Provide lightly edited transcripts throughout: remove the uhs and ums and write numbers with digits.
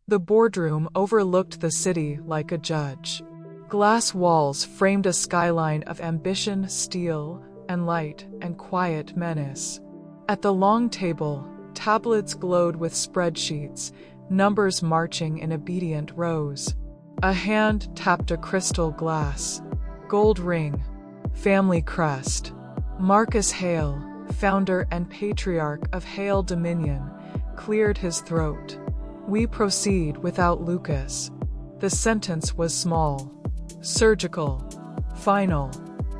The boardroom overlooked the city like a judge. Glass walls framed a skyline of ambition, steel, and light, and quiet menace. At the long table, tablets glowed with spreadsheets, numbers marching in obedient rows. A hand tapped a crystal glass. Gold ring. Family crest. Marcus Heir, founder and patriarch of Heir Dominion, cleared his throat. We proceed without Lucas. The sentence was small, surgical, final.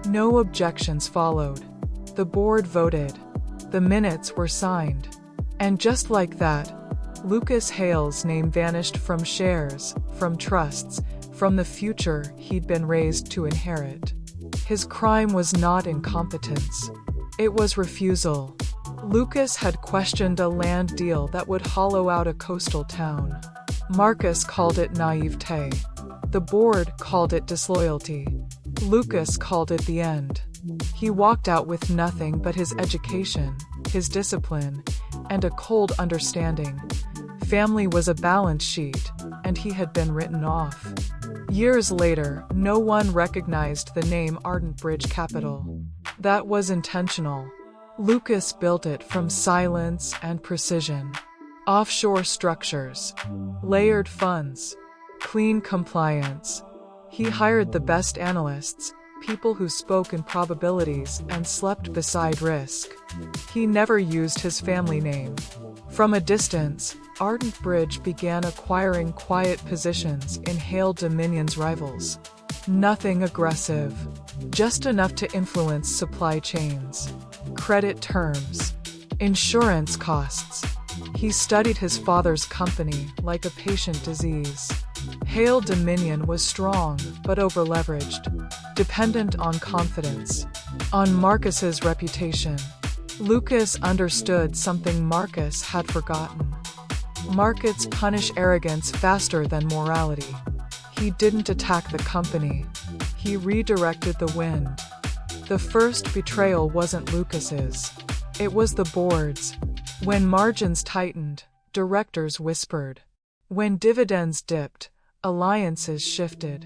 No objections followed. The board voted. The minutes were signed. And just like that, Lucas Heir's name vanished from shares, from trusts, from the future he'd been raised to inherit. His crime was not incompetence. It was refusal. Lucas had questioned a land deal that would hollow out a coastal town. Marcus called it naivete. The board called it disloyalty. Lucas called it the end. He walked out with nothing but his education, his discipline, and a cold understanding. Family was a balance sheet, and he had been written off. Years later, no one recognized the name Ardent Bridge Capital. That was intentional. Lucas built it from silence and precision. Offshore structures, layered funds, clean compliance. He hired the best analysts, people who spoke in probabilities and slept beside risk. He never used his family name. From a distance, Ardent Bridge began acquiring quiet positions in Heir Dominion's rivals. Nothing aggressive, just enough to influence supply chains, credit terms, insurance costs. He studied his father's company like a patient disease. Heir Dominion was strong but overleveraged, dependent on confidence, on Marcus's reputation. Lucas understood something Marcus had forgotten. Markets punish arrogance faster than morality. He didn't attack the company. He redirected the wind. The first betrayal wasn't Lucas's. It was the board's. When margins tightened, directors whispered. When dividends dipped, alliances shifted.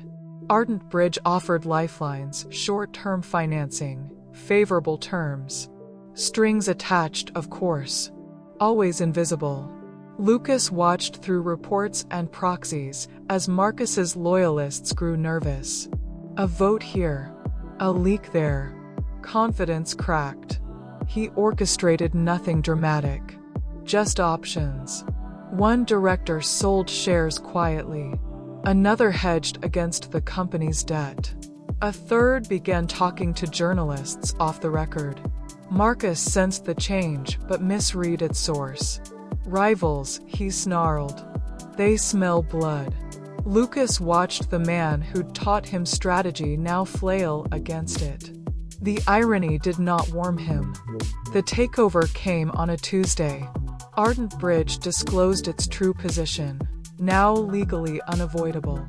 Ardent Bridge offered lifelines, short-term financing, favorable terms. Strings attached, of course. Always invisible. Lucas watched through reports and proxies as Marcus's loyalists grew nervous. A vote here, a leak there. Confidence cracked. He orchestrated nothing dramatic, just options. One director sold shares quietly. Another hedged against the company's debt. A third began talking to journalists off the record. Marcus sensed the change but misread its source. Rivals, he snarled. They smell blood. Lucas watched the man who'd taught him strategy now flail against it. The irony did not warm him. The takeover came on a Tuesday. Ardent Bridge disclosed its true position, now legally unavoidable.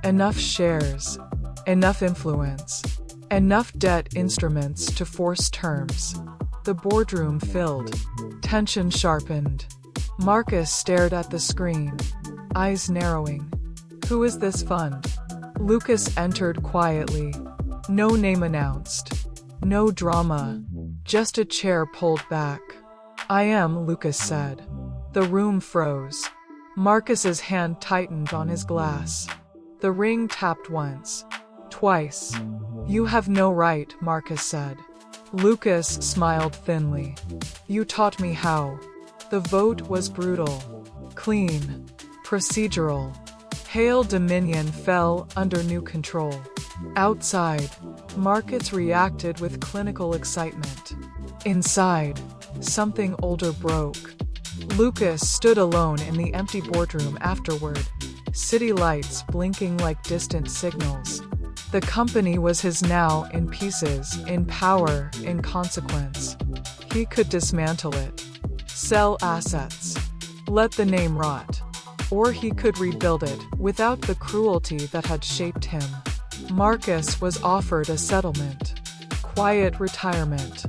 Enough shares, enough influence, enough debt instruments to force terms. The boardroom filled. Tension sharpened. Marcus stared at the screen, eyes narrowing. Who is this fund? Lucas entered quietly. No name announced. No drama. Just a chair pulled back. I am, Lucas said. The room froze. Marcus's hand tightened on his glass. The ring tapped once. Twice. You have no right, Marcus said. Lucas smiled thinly. You taught me how. The vote was brutal. Clean. Procedural. Heir Dominion fell under new control. Outside, markets reacted with clinical excitement. Inside, something older broke. Lucas stood alone in the empty boardroom afterward, city lights blinking like distant signals. The company was his now, in pieces, in power, in consequence. He could dismantle it. Sell assets. Let the name rot. Or he could rebuild it, without the cruelty that had shaped him. Marcus was offered a settlement. Quiet retirement.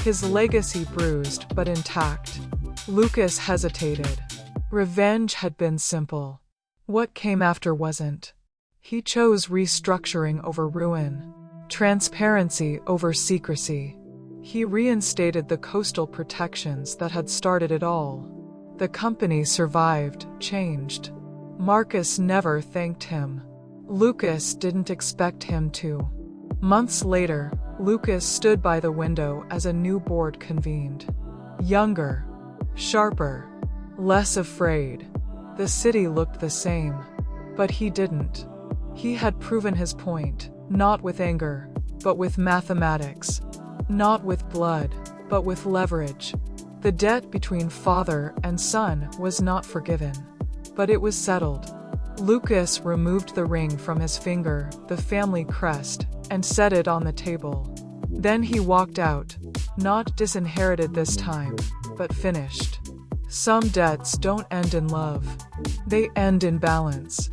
His legacy bruised but intact. Lucas hesitated. Revenge had been simple. What came after wasn't. He chose restructuring over ruin, transparency over secrecy. He reinstated the coastal protections that had started it all. The company survived, changed. Marcus never thanked him. Lucas didn't expect him to. Months later, Lucas stood by the window as a new board convened. Younger, sharper, less afraid. The city looked the same, but he didn't. He had proven his point, not with anger, but with mathematics. Not with blood, but with leverage. The debt between father and son was not forgiven, but it was settled. Lucas removed the ring from his finger, the family crest, and set it on the table. Then he walked out, not disinherited this time, but finished. Some debts don't end in love. They end in balance.